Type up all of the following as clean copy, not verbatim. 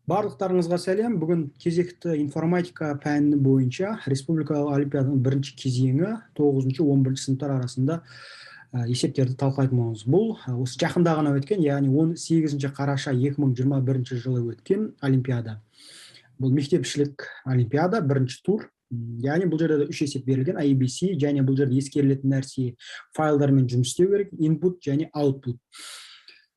Барлықтарыңызға сәлем. Бүгін кезекті информатика пәні бойынша республикалық олимпиаданың бірінші кезеңі 9-11 сыныптар арасында есептерді талқылайтын боламыз. Бұл осы жақында ғана өткен, яғни 18 қараша 2021 жылы өткен олимпиада. Бұл мектепішілік олимпиада, бірінші тур. Яғни бұл жерде 3 есеп берілген, ABC, және бұл жерде ескерілетін нәрсе файлдармен жұмыс істеу керек, input және output.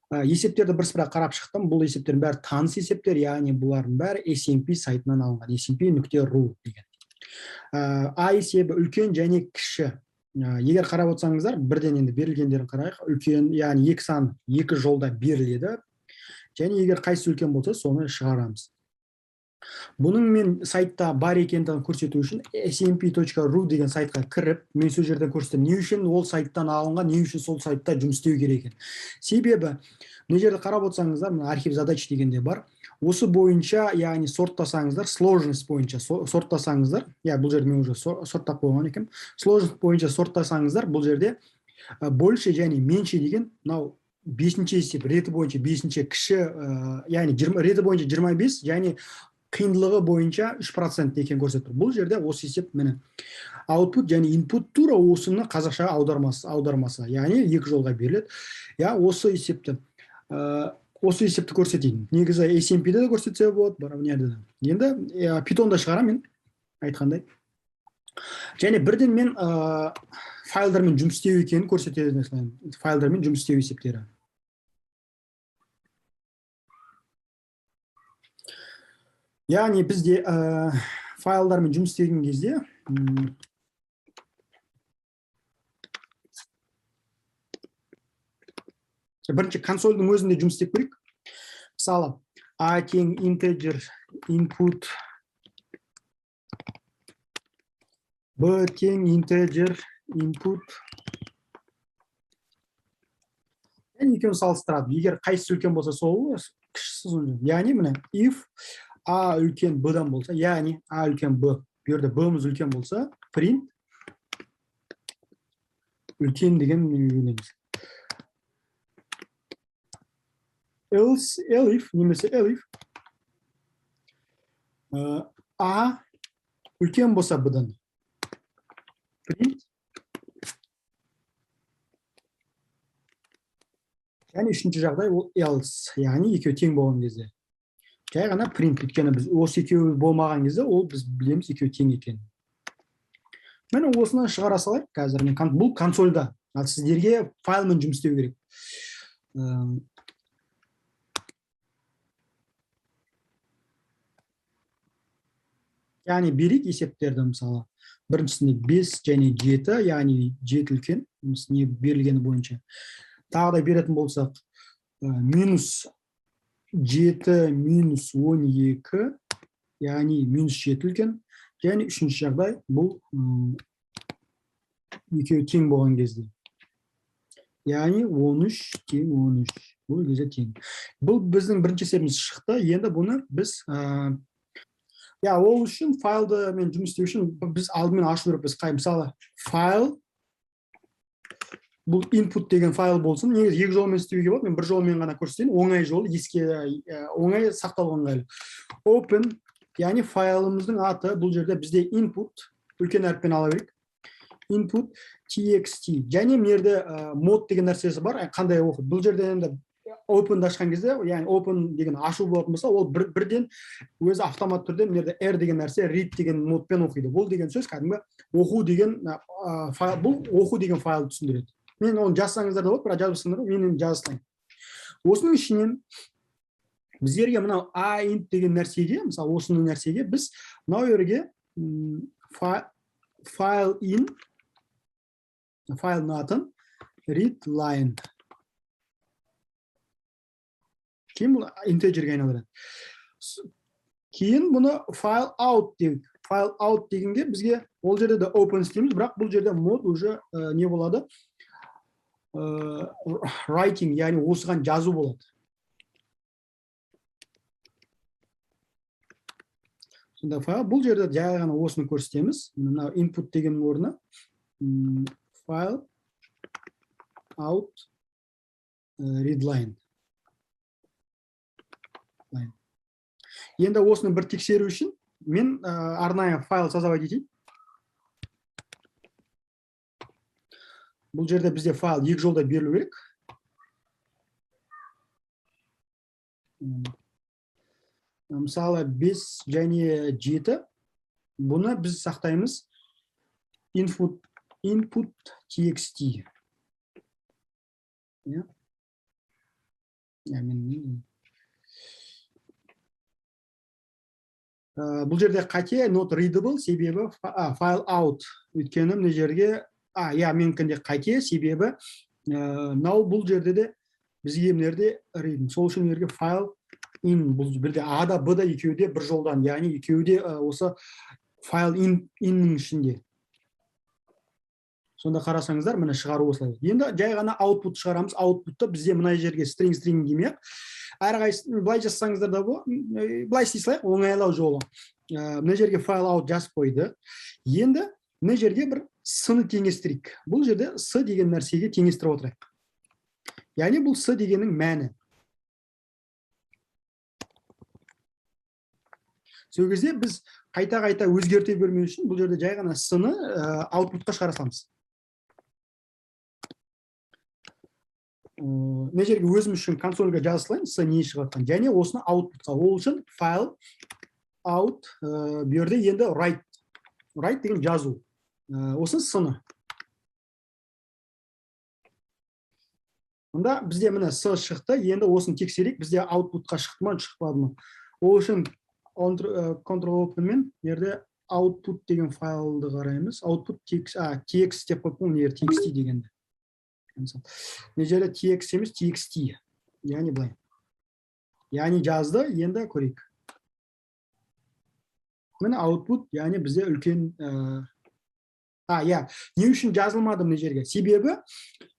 Есептерді бірсыпыра қарап шықтым. Бұл есептердің бәрі таныс есептер, яғни бұлардың бәрі SMP сайтынан алынған, smp.ru деген. А есебі үлкен және кіші. Егер қарап отырсаңыздар, бірден енді берілгендерін қарайық. Үлкен, яғни екі сан екі жолда беріледі. Және егер қайсысы үлкен болса, соны шығарамыз. Бұның мен сайтта бар екендігін көрсету үшін smp.ru деген сайтқа кіріп, мен сол жерден көрсетемін. Не үшін ол сайттан алынған, не үшін сол сайтта жұмыс істеу керек екен. Себебі, мына жерде қарап отырсаңыздар, архив задач дегенде бар. Осы бойынша, яғни сорттасаңыздар, сложность бойынша сорттасаңыздар, бұл жерде мен уже сорттап қойған екенмін. Сложность бойынша сорттасаңыздар, бұл жерде больше және менше деген, мынау 5-ші есеп, реті бойынша 5-ші кіші, яғни реті бойынша 25, және қиындылығы бойынша 3% екен көрсетіп тұр. Бұл жерде осы есеп міне output және input тура осыны қазақша аудармасы, яғни екі жолға беріледі. Осы есепті көрсетейін. Негізі SMP-де де көрсетсе болады, бар өнерде де. Енді Python-да шығарамын мен айтқандай. Және бірден мен файлдармен жұмыс істеу екенін көрсетеді. Файлдармен жұмыс істеу есептері. Яғни бізде файлдармен жұмыс істеген кезде бірінші консольдің өзінде жұмыс істеп көрейік. Мысалы, A тең integer input, B тең integer input. Екеуін салыстырады. Егер қайсысы үлкен болса, сол кішісі сол. Яғни міне if A үлкен B-дан болса, яғни A үлкен B, берді B-міз үлкен болса, print үлкен деген үйренеміз. Else, elif, немесе elif A үлкен болса B-дан, print және үшінші жағдай ол else, яғни екеу тең болған кезде. Жай ғана print, өйткені біз осы екеуі болмаған кезде, ол біз білеміз екеуі тең екен. Мен осыны шығара салайық қазір. Бұл консольда. Сіздерге файлмен жұмыс істеу керек. Яғни берейік есептерді, мысалы. Біріншісінде 5 және 7, яғни 7 үлкен, не берілгені бойынша. Тағы да беретін болсақ, минус 7 минус 12, яғни минус 7 үлкен. Және үшінші жағдай, бұл екеуі тең болған кезде. Яғни 13 тең 13. Бұл кезде тең. Бұл біздің бірінші есебіміз шықты. Енді бұны біз ол үшін файлды мен жұмыс істеу үшін біз алдымен ашу керек. Біз мысалы файл, бұл input деген файл болсын. Негізі екі жолмен істеуге болады. Мен бір жолмен ғана көрсетейін. Оңай жол, оңай сақталған ыңғайлы. Open, яғни файлымыздың аты, бұл жерде бізде input, үлкен әріппен ала берейік. Input txt. Және мерде mod деген нәрсесі бар. Қандай оқиды? Бұл жерде енді open-ды ашқан кезде, яғни open деген ашу болатын болса, ол бірден өзі автомат түрде мерде r деген нәрсе read деген модпен оқиды. Бұл деген сөз кәдімгі оқу деген файл, бұл оқу деген файлды түсіндіреді. Мен оны жазсаңыздар да болады, бірақ жазбасаңдар да мен жазсам. Осының ішінен біздерге мынау int деген нәрсеге, мысалы осының нәрсеге біз мынау жерге file in файлдың атын read line. Кейін бұл integerге айналдырады. Кейін бұны file out дейік. File out дегенде бізге ол жерде де open істейміз, бірақ бұл жерде мод уже не болады? Writing, яғни осыған жазу болады. Сонда файл, бұл жерде жай ғана осыны көрсетеміз. Мына input деген орны file out read line. Енді осыны бір тексеру үшін мен арнайы файл создавать етейін. Бұл жерде бізде файл екі жолда берілу керек. Мысалы 5 және 7 бұны біз сақтаймыз input txt. Бұл жерде қате not readable себебі file out. Өйткені мына жерге менікінде қате себебі бұл жерде де бізге мынерде read. Сол үшін жерге file in. Бұл бірде A-да B-да екеуде бір жолдан, яғни екеуде осы file in-нің ішінде. Сонда қарасаңыздар, міне шығару осылай. Енді жай ғана output шығарамыз. Output'та бізде мына жерге string демек. Әрқайсысын былай жазсаңыздар да былай істей оңайлау жолы. Мына жерге file out жазып қойды. Енді мына жерге бір с-ны теңестірейік. Бұл жерде с деген нәрсеге теңестіріп отырайық. Яғни бұл с дегеннің мәні. Сол кезде біз қайта-қайта өзгерте бермеу үшін бұл жерде жай ғана с-ны outputқа шығара саламыз. Мына жерге өзім үшін консольға жаза салайын, с не шығып жатқан. Және осыны outputқа. Ол үшін file out берді, енді write деген жазу. Осы с-ны. Онда бізде міне с шықты, енді осыны тексерейік, бізде outputқа шықты ма, шықпады ма. Ол үшін Ctrl мен жерде output деген файлды қараймыз. Output txt деп қойып қоймын, txt дегенді. Мына жерде txt емес, txt. Яғни былай. Яғни жазды, енді көрейік. Міне output, яғни бізде үлкен не үшін жазылмады мына жерге? Себебі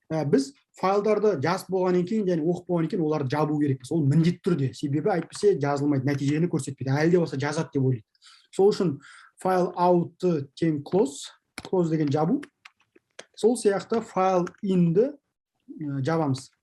біз файлдарды жазып болғаннан кейін, және оқып болғаннан кейін оларды жабу керекпіз. Ол міндетті түрде. Себебі айтпесе жазылмайды, нәтижені көрсетпейді. Әлі де болса жазады деп ойлайды. Сол үшін file out тең close деген жабу. Сол сияқты file in-ді жабамыз.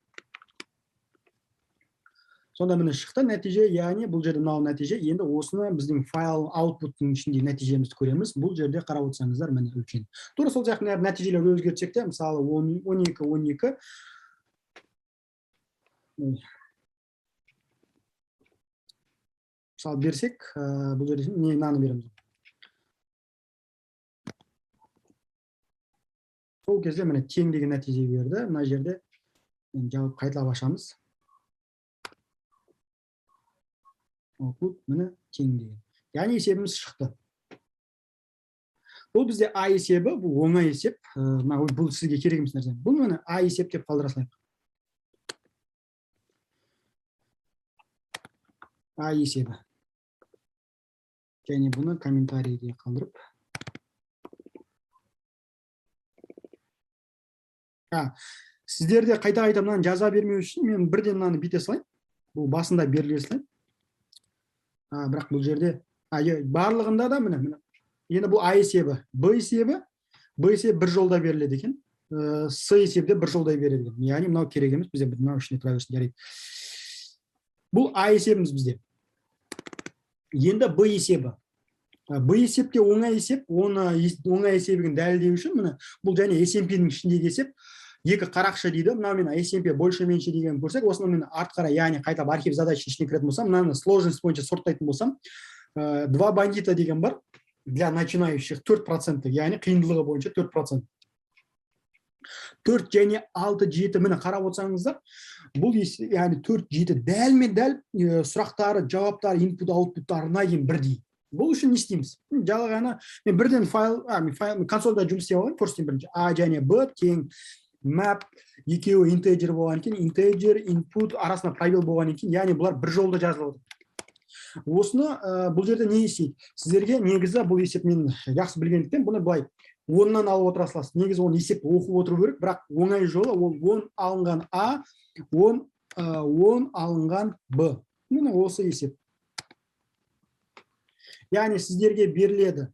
Сонда міне шықты нәтиже, яғни бұл жерде мынау нәтиже. Енді осыны біздің файл output-тың ішінде нәтижемізді көреміз. Бұл жерде қарап отырсаңыздар, міне үлкен. Тура сол сияқты нәтижелерді өзгертсек те, мысалы 12. Мысалы берсек, бұл жерде мынаны береміз. Сол кезде міне тең деген нәтиже берді. Мына жерде жауап қайталап ашамыз. Output міне тең деген. Яғни есебіміз шықты. Бұл бізде А есебі, бұл оңай есеп. Бұл сізге керек емес нәрсе. Бұл міне А есеп деп қалдыра салайық. А есебі. Және бұны комментарийге қалдырып. Сіздерде қайта-қайта мынаны жаза бермеу үшін мен бірден мынаны бүйте салайын. Бұл басында беріле салайын. Бірақ бұл жерде барлығында да міне. Енді бұл А есебі, Б есебі бір жолда беріледі екен. С есебі де бір жолда беріледі екен. Яғни мынау керек емес, бізде мынау ішіне тұра берсін жарайды. Бұл А есебіміз бізде. Енді Б есебі. Б есепте оңай есеп, оңай есебін дәлелдеу үшін міне бұл және SMP-ның ішіндегі есеп. Екі қарақшы дейді, мынау мен SMP больше-менше деген көрсек, осыны мен артқара, яғни қайтап архив задача ішіне кіретін болсам, мынаны сложность бойынша сорттайтын болсам, 2 бандита деген бар, для начинающих 4%, яғни қиындылығы бойынша 4%. 4 және 6, 7 міне қарап отырсаңыздар, бұл яғни 4, 7 дәл-мен-дәл сұрақтары, жауаптары, input, output-тарына кейін бірдей. Бұл үшін не істейміз? Жалғаны, мен бірден консольда жұмыс істей алайын, көрсетейін бірінші. А және Б тең map, екеуі integer болған екен, integer, input, арасында пробел болған екен, яғни бұлар бір жолда жазылады. Осыны бұл жерде не есейді? Сіздерге негізі бұл есеп мен жақсы білгендіктен, бұны былай 10-нан алып отыра саласыз. Негізі оны есеп оқып отыру керек, бірақ оңай жолы ол 10 алынған А, 10 алынған Б. Міне осы есеп. Яғни сіздерге беріледі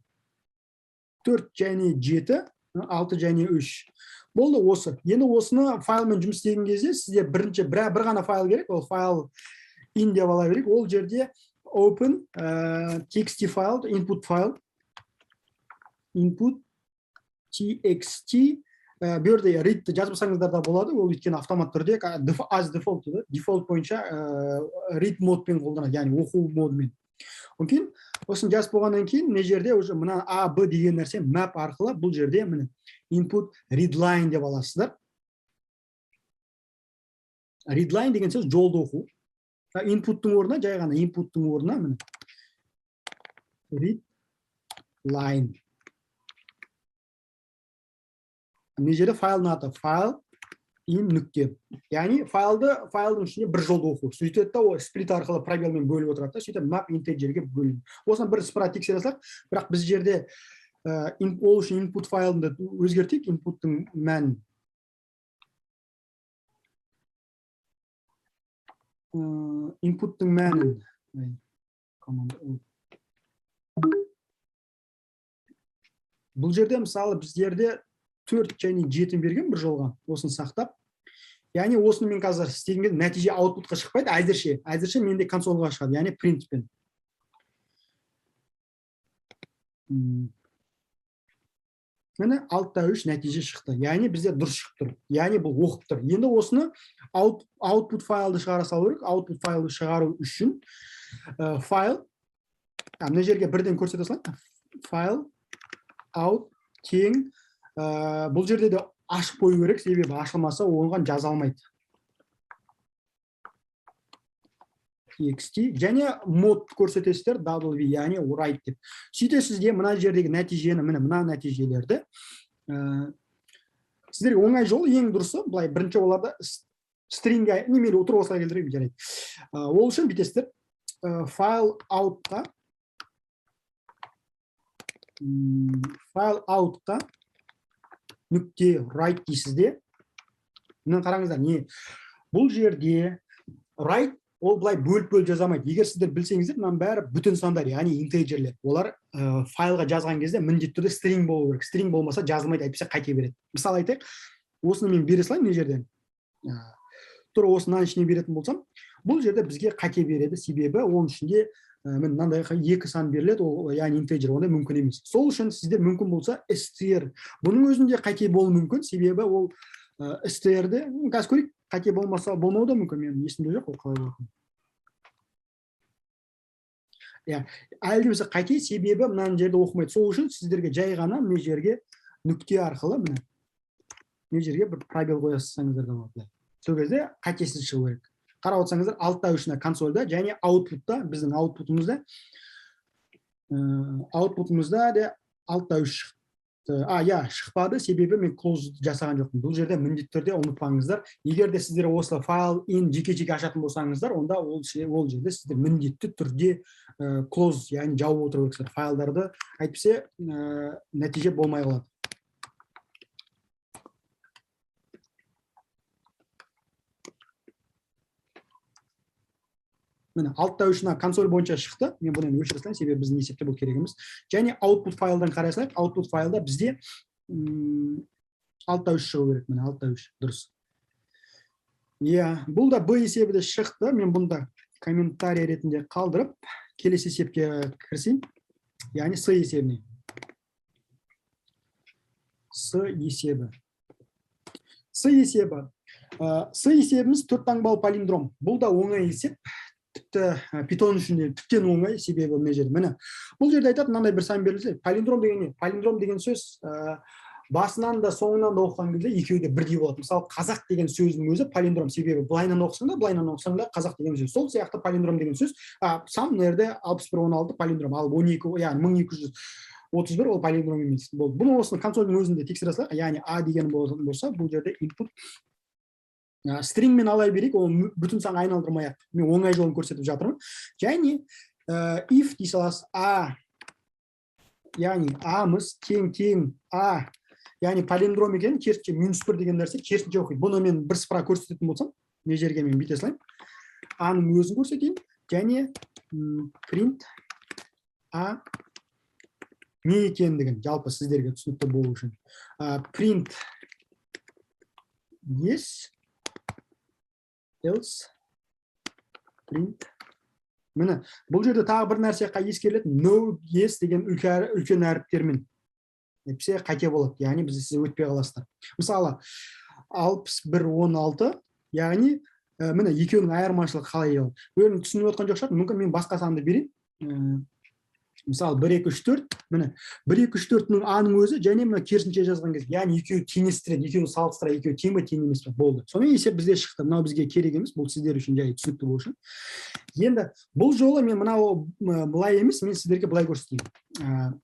4 және 7, 6 және 3. Болды осы. Енді осыны файлмен жұмыс істеген кезде сізде бірінші бір ғана файл керек, ол файл in деп ала берейік. Ол жерде open txt file, input file, input txt. Bu yerде readті жазбасаңыздар да болады, ол өйткені автомат түрде as default дейді, default бойынша read модпен қолданады, яғни оқу модымен. Окей, осыны жазып болғаннан кейін мына жерде уже мына a b деген нәрсе map арқылы бұл жерде міне input readline деп аласыздар. Readline деген сөз жолды оқу. Input'тың орнына жай ғана input'тың орнына міне readline. Мына жерде файлдың аты файл in нүкте. Яғни файлдың ішінде бір жолды оқу. Сөйтеді да ол сплит арқылы пробелмен бөліп отырады да, сөйтіп map integerге бөлінеді. Осыны бір сыпыра тексерсек, бірақ біз жерде ол үшін input файлында өзгертейік, input'тың мәнін. Input'тың мәнін. Бұл жерде мысалы біздерде 4 және 7 берген бір жолға, осыны сақтап. Яғни осыны мен қазір істегенде нәтиже аутпутқа шықпайды, әзірше менде консольға шығады, яғни принтпен. Міне 6-3 нәтиже шықты, яғни бізде дұрыс шығып тұр, яғни бұл оқып тұр. Енді осыны output файлды шығара салу керек. Output файлды шығару үшін файл, мына жерге бірден көрсете салайын. Файл out тең, бұл жерде де ашық қою керек, себебі ашылмаса оған жаза алмайды. txt және мод көрсетесіздер w, яғни write деп. Сөйтесізде мына жердегі нәтижені, мына нәтижелерді сіздерге оңай жол, ең дұрысы, былай бірінші оларды стрингге немелі отырып осылай келтіріп жарайды. Ол үшін бүйтесіздер файл outқа нүкте write дейсізде. Мына қараңыздар, не? Бұл жерде write ол былай бөліп жазамайды. Егер сіздер білсеңіздер, мынан бәрі бүтін сандар, яғни интеджерлер. Олар файлға жазған кезде міндетті түрде string болу керек. String болмаса жазылмайды, әйтпесе қате береді. Мысалы айтайық, осыны мен бере салайын мына жерден. Тұр осының ішіне беретін болсам, бұл жерде бізге қате береді, себебі оның ішінде мынандай 2 сан беріледі, ол яғни интеджер, онда мүмкін емес. Сол үшін сізде мүмкін болса str. Бұның өзінде қате болуы мүмкін, себебі ол str-ді қазір көрейік, қате болмаса болмауы да мүмкін, менің есімде жоқ, ол қалай болатын. Әлде болса қате, себебі мына жерде оқымайды. Сол үшін сіздерге жай ғана мына жерге нүкте арқылы мына жерге бір пробел қоясыздар да болады. Сол кезде қатесіз шығу керек. Қарап отырсаңыздар, 6-3 консольда және аутпутта, біздің аутпутымызда де 6-3 шықты. Шықпады, себебі мен close жасаған жоқпын. Бұл жерде міндетті түрде ұмытпаңыздар. Егер де сіздер осы файл in жеке-жеке ашатын болсаңыздар, онда ол жерде сіздер міндетті түрде close, яғни жауып отыру керексіздер. Файлдарды әйтпесе нәтиже болмай қалады. Міне 6-3 консоль бойынша шықты. Мен бұны өшіре салайын, себебі біздің есепте бұл керек емес. Және output файлдан қарасақ, output файлда бізде 6-3 шығу керек. Міне 6-3 дұрыс. Бұл да B есебі де шықты. Мен бұнда комментарий ретінде қалдырып, келесі есепке кірсейін. Яғни S есебіне. S есебі. S есебіміз 4 таңбалы палиндром. Бұл да оңай есеп. Тіпті Python үшін де тіптен оңай, себебі мына жерде. Міне, бұл жерде айтады, мынандай бір сан берілсе, палиндром деген не? Палиндром деген сөз басынан да соңынан да оқыған кезде екеуі де бірдей болады. Мысалы, қазақ деген сөздің өзі палиндром, себебі былайынан оқысаң да қазақ деген сөз. Сол сияқты палиндром деген сөз. Сам мына жерде 61-16 палиндром, ал 12, яғни 1231 ол палиндром емес. Бұны осыны консольдің өзінде тексере салайық, яғни A деген болса, бұл жерде input стрингмен алай берейік, ол бүтін сан айналдырмай-ақ. Мен оңай жолын көрсетіп жатырмын. Және if дей саласыз A, яғни A-мыз тең A, яғни палиндром екен, керісінше -1 деген нәрсе керісінше оқиды. Бұны мен бір сыпыра көрсететін болсам, не жерге мен бүйте салайын. A-ның өзін көрсетейін, және print A не екендігін жалпы сіздерге түсінікті болу үшін. Print yes, else, print міне бұл жерде тағы бір нәрсе ескеріледі, no, yes деген үлкен әріптермен әйтпесе қате болады, яғни сіз өтпей қаласыздар. Мысалы 61-16, яғни міне екеуінің айырмашылығы қалай еді. Өзім түсініп отқан жоқ шығар, мүмкін мен басқа санды берейін. Мысалы 1 2 3 4, міне 1 2 3 4-нің аның өзі және мына керісінше жазған кезде, яғни екеуі теңестіреді, екеуін салыстыра, екеуі тең ба тең емес пе, болды. Сонымен есеп бізде шықты. Мынау бізге керек емес, бұл сіздер үшін жай түсінікті болу үшін. Енді бұл жолы мен мынау былай емес, мен сіздерге былай көрсетейін.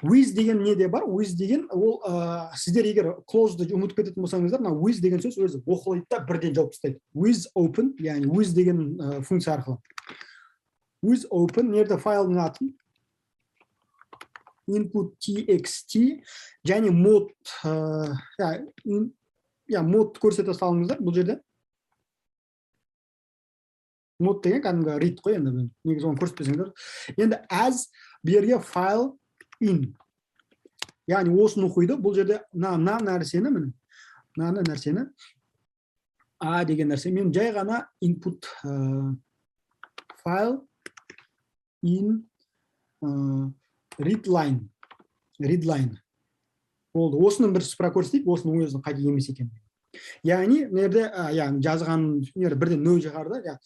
With деген неде бар? With деген ол сіздер егер close'ды ұмытып кететін болсаңыздар, мына with деген сөз өзі оқылайды да бірден жауып тастайды. With open, яғни with деген функция арқылы. With open, нерде файлдың атын input txt және mod mod көрсете салыңыздар бұл жерде. Mod деген кәдімгі read қой, енді негізі оны көрсетпесеңдер. Енді as берге file in, яғни осыны оқиды. Бұл жерде мына нәрсені, міне мына нәрсені a деген нәрсе мен жай ғана input file in read line болды. Осының бір сыпыра көрсетейік, осының өзінің қате емес екен. Яғни нерде жазған бірден нөл шығарды.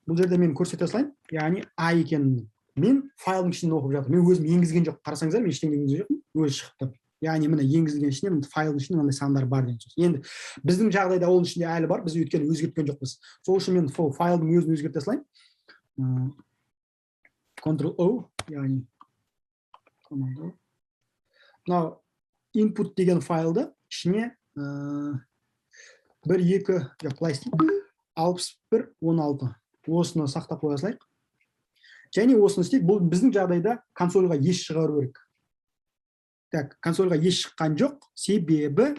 Бұл жерде мен көрсете салайын, яғни a екенін мен файлдың ішінен оқып жатырмын. Мен өзім енгізген жоқ. Қарасаңыздар, мен ештеңе енгізген жоқпын, өзі шықты. Яғни міне енгізілген ішінен файлдың ішінде мынандай сандар бар деген сөз. Енді біздің жағдайда оның ішінде әлі бар, біз өйткені өзгерткен жоқпыз. Сол үшін мен файлдың өзін өзгерте салайын. Ctrl-O, яғни мынау input деген файлды ішіне 1 2 жоқ, былай істейік, 61-16 осыны сақтап қоя салайық. Және осыны істейік. Бұл біздің жағдайда консольға еш шығару керек. Так, консольға еш шыққан жоқ, себебі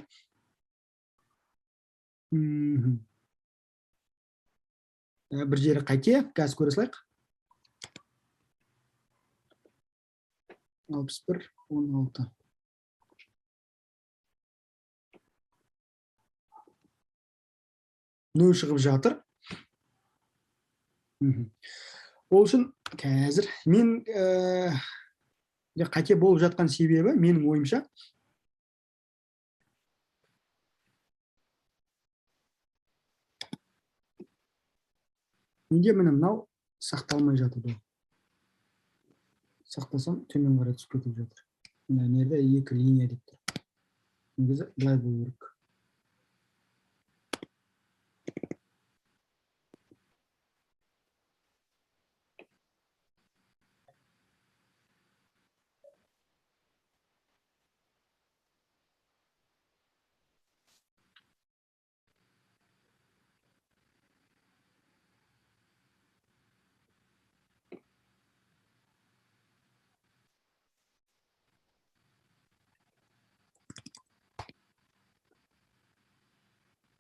бір жері қате, қазір көре салайық. 61-16. Нөл шығып жатыр. Ол үшін қазір мен қате болып жатқан себебі менің ойымша менде міне мынау сақталмай жатыр. Сақтасам төмен қарай түсіп кетіп жатыр. Мына нерде 2 линия деп тұр. Негізі былай болу керек.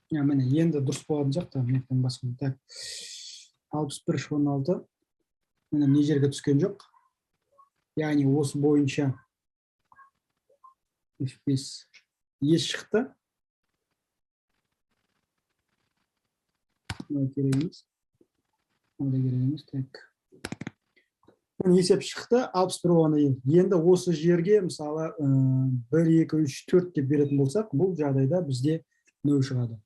Міне енді дұрыс болатын сияқты, менен басқа. Так, 61-16. Міне не жерге түскен жоқ. Яғни осы бойынша F5 еш шықты. Мына керек емес. Мына керек емес. Так. Есеп шықты 61-16. Енді осы жерге мысалы 1 2 3 4 деп беретін болсақ, бұл жағдайда бізде 0 шығады.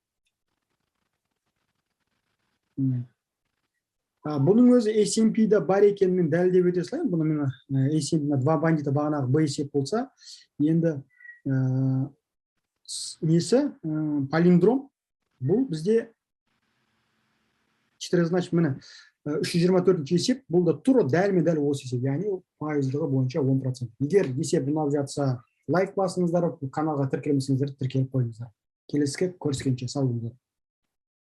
Бұның өзі SMP-де бар екенін дәлелдеп өте салайын. Бұны мен SMP-на 2 бандита бағанағы B есеп болса, енді несі палиндром, бұл бізде 4 значит міне 324 есеп, бұл да тура дәл осы есеп, яғни пайыздығы бойынша 10%. Егер есеп ұнап жатса, лайк басыңыздар, каналға тіркелмесеңіздер тіркеліп қойыңыздар. Келесі көріскенше сау болыңыздар.